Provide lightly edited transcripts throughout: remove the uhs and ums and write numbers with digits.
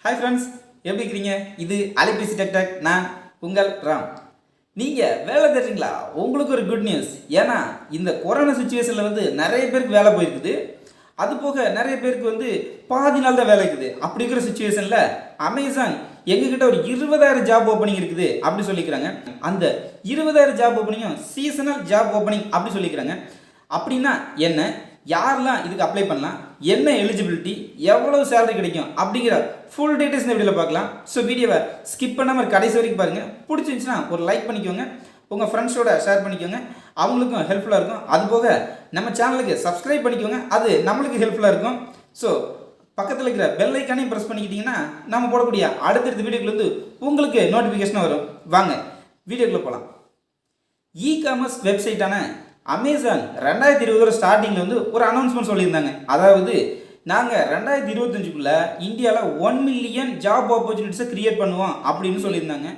Hi friends, எப்படி இருக்கிறீங்க? இது அலைபேசி டெக் டாக். நான் உங்கள் ராம். நீங்கள் வேலை தேடுறீங்களா? உங்களுக்கு ஒரு குட் நியூஸ். ஏன்னா இந்த கொரோனா சுச்சுவேஷனில் நிறைய பேருக்கு வேலை போயிருக்குது. அது போக நிறைய பேருக்கு பாதி நாள் தான் வேலை இருக்குது. அப்படி இருக்கிற சுச்சுவேஷனில் அமேசான் எங்ககிட்ட ஒரு 20,000 ஜாப் ஓப்பனிங் இருக்குது அப்படி சொல்லிக்கிறாங்க. அந்த 20,000 ஜாப் ஓப்பனிங்கும் சீசனல் ஜாப் ஓப்பனிங் அப்படி சொல்லிக்கிறாங்க. அப்படின்னா என்ன, யாரெல்லாம் இதுக்கு அப்ளை பண்ணலாம், என்ன எலிஜிபிலிட்டி, எவ்வளவு சேலரி கிடைக்கும் அப்படிங்கிற ஃபுல் டீட்டெயில்ஸ் இந்த வீடியோவில் பார்க்கலாம். ஸோ வீடியோவை ஸ்கிப் பண்ணாமல் கடைசி வரைக்கும் பாருங்கள். பிடிச்சிருந்துச்சுன்னா ஒரு லைக் பண்ணிக்கோங்க, உங்கள் ஃப்ரெண்ட்ஸோட ஷேர் பண்ணிக்கோங்க, அவங்களுக்கும் ஹெல்ப்ஃபுல்லாக இருக்கும். அதுபோக நம்ம சேனலுக்கு சப்ஸ்கிரைப் பண்ணிக்கோங்க, அது நம்மளுக்கு ஹெல்ப்ஃபுல்லாக இருக்கும். ஸோ பக்கத்தில் இருக்கிற பெல் ஐக்கானையும் ப்ரெஸ் பண்ணிக்கிட்டிங்கன்னா நம்ம போடக்கூடிய அடுத்தடுத்த வீடியோக்குள்ள உங்களுக்கு நோட்டிஃபிகேஷன் வரும். வாங்க வீடியோக்குள்ளே போகலாம். இ-காமர்ஸ் வெப்சைட்டான அமேசான் 2020 ஸ்டார்டிங்கில் ஒரு அனௌன்ஸ்மெண்ட் சொல்லியிருந்தாங்க. அதாவது நாங்கள் 2025க்குள்ளே இந்தியாவில் 1 மில்லியன் ஜாப் ஆப்பர்ச்சுனிட்டிஸை கிரியேட் பண்ணுவோம் அப்படின்னு சொல்லியிருந்தாங்க.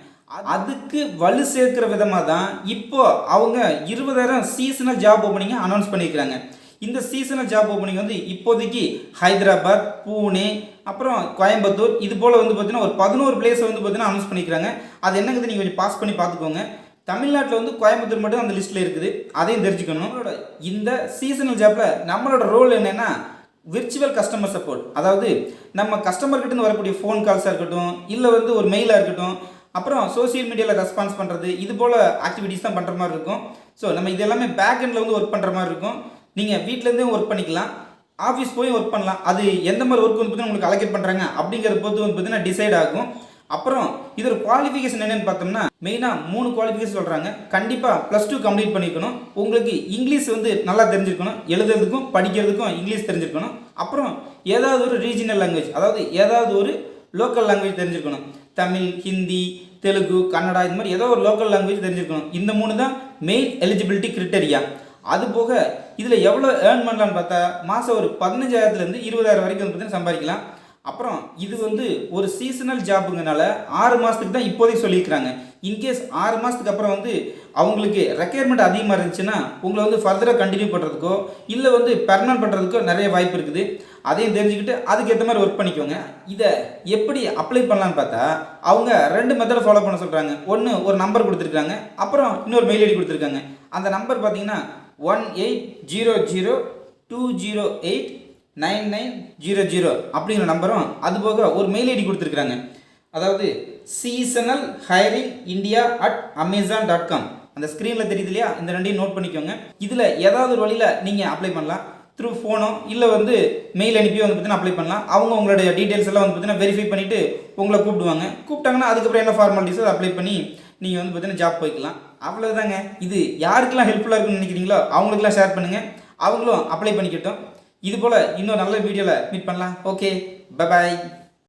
அதுக்கு வலு சேர்க்கிற விதமாக தான் இப்போ அவங்க 20,000 சீசனல் ஜாப் ஓப்பனிங்கை அனௌன்ஸ் பண்ணியிருக்கிறாங்க. இந்த சீசனல் ஜாப் ஓப்பனிங் இப்போதைக்கு ஹைதராபாத், பூனே, அப்புறம் கோயம்புத்தூர், இது போல் பார்த்தீங்கன்னா ஒரு 11 பிளேஸை பார்த்தீங்கன்னா அனௌன்ஸ் பண்ணிக்கிறாங்க. அது என்னங்கிறது நீங்கள் கொஞ்சம் பாஸ் பண்ணி பார்த்துக்கோங்க. தமிழ்நாட்டில் கோயம்புத்தூர் மட்டும் அந்த லிஸ்ட்டில் இருக்குது, அதையும் தெரிஞ்சுக்கணும். இந்த சீசனல் ஜாப்பில் நம்மளோட ரோல் என்னென்னா விர்ச்சுவல் கஸ்டமர் சப்போர்ட். அதாவது நம்ம கஸ்டமர்கிட்ட வரக்கூடிய ஃபோன் கால்ஸாக இருக்கட்டும், இல்லை ஒரு மெயிலாக இருக்கட்டும், அப்புறம் சோசியல் மீடியாவில் ரெஸ்பான்ஸ் பண்ணுறது, இது போல் ஆக்டிவிட்டீஸ் தான் பண்ணுற மாதிரி இருக்கும். ஸோ நம்ம இது எல்லாமே பேக் எண்டில் ஒர்க் பண்ணுற மாதிரி இருக்கும். நீங்கள் வீட்டிலேருந்தே ஒர்க் பண்ணிக்கலாம், ஆஃபீஸ் போய் ஒர்க் பண்ணலாம். அது எந்த மாதிரி ஒர்க் பார்த்தீங்கன்னா உங்களுக்கு அலோகேட் பண்ணுறாங்க அப்படிங்கிற பொறுத்து பார்த்தீங்கன்னா டிசைட் ஆகும். அப்புறம் இதோட குவாலிஃபிகேஷன் என்னென்னு பார்த்தோம்னா மெயினாக 3 குவாலிஃபிகேஷன் சொல்கிறாங்க. கண்டிப்பாக +2 கம்ப்ளீட் பண்ணிக்கணும். உங்களுக்கு இங்கிலீஷ் நல்லா தெரிஞ்சிருக்கணும், எழுதுறதுக்கும் படிக்கிறதுக்கும் இங்கிலீஷ் தெரிஞ்சிருக்கணும். அப்புறம் ஏதாவது ஒரு ரீஜனல் லாங்குவேஜ், அதாவது ஏதாவது ஒரு லோக்கல் லாங்குவேஜ் தெரிஞ்சிருக்கணும். தமிழ், ஹிந்தி, தெலுங்கு, கன்னடா, இந்த மாதிரி ஏதோ ஒரு லோக்கல் லாங்குவேஜ் தெரிஞ்சிருக்கணும். இந்த 3 தான் மெயின் எலிஜிபிலிட்டி கிரிட்டேரியா. அது போக இதில் எவ்வளோ ஏர்ன் பண்ணலான்னு பார்த்தா மாதம் ஒரு 15,000லேருந்து 20,000 வரைக்கும் பார்த்தீங்கன்னா சம்பாதிக்கலாம். அப்புறம் இது ஒரு சீசனல் ஜாப்புங்கனால 6 மாதத்துக்கு தான் இப்போதைக்கு சொல்லியிருக்கிறாங்க. இன்கேஸ் 6 மாதத்துக்கு அப்புறம் அவங்களுக்கு ரெக்யர்மெண்ட் அதிகமாக இருந்துச்சுன்னா உங்களை ஃபர்தராக கண்டினியூ பண்ணுறதுக்கோ இல்லை பெர்மனன்ட் பண்ணுறதுக்கோ நிறைய வாய்ப்பு இருக்குது. அதையும் தெரிஞ்சுக்கிட்டு அதுக்கேற்ற மாதிரி ஒர்க் பண்ணிக்கோங்க. இதை எப்படி அப்ளை பண்ணலான்னு பார்த்தா அவங்க 2 மெத்தடை ஃபாலோ பண்ண சொல்கிறாங்க. ஒன்று, ஒரு நம்பர் கொடுத்துருக்காங்க, அப்புறம் இன்னொரு மெயில் ஐடி கொடுத்துருக்காங்க. அந்த நம்பர் பார்த்தீங்கன்னா 180020899900 அப்படிங்கிற நம்பரும், அதுபோக ஒரு மெயில் ஐடி கொடுத்துருக்குறாங்க. அதாவது seasonal hiring india@amazon.com. அந்த ஸ்க்ரீனில் தெரியுது இல்லையா, இந்த 2ஐயும் நோட் பண்ணிக்கோங்க. இதில் ஏதாவது ஒரு வழியில் நீங்கள் அப்ளை பண்ணலாம். த்ரூ ஃபோனோ இல்லை மெயில் அனுப்பியோ பார்த்தீங்கன்னா அப்ளை பண்ணலாம். அவங்க உங்களுடைய டீட்டெயில்ஸ் எல்லாம் பார்த்தீங்கன்னா வெரிஃபை பண்ணிவிட்டு உங்களை கூப்பிட்டாங்கன்னா அதுக்கப்புறம் என்ன ஃபார்மாலிட்டிஸோ அதை அப்ளை பண்ணி நீங்கள் பார்த்தீங்கன்னா ஜாப் போய்க்கலாம். அவ்வளோதாங்க. இது யாருக்கெல்லாம் ஹெல்ப்ஃபுல்லாக இருக்குன்னு நினைக்கிறீங்களோ அவங்களுக்குலாம் ஷேர் பண்ணுங்கள், அவங்களும் அப்ளை பண்ணிக்கிட்டோம். இது போல் இன்னொரு நல்ல வீடியோவில் மீட் பண்ணலாம். Okay, bye bye.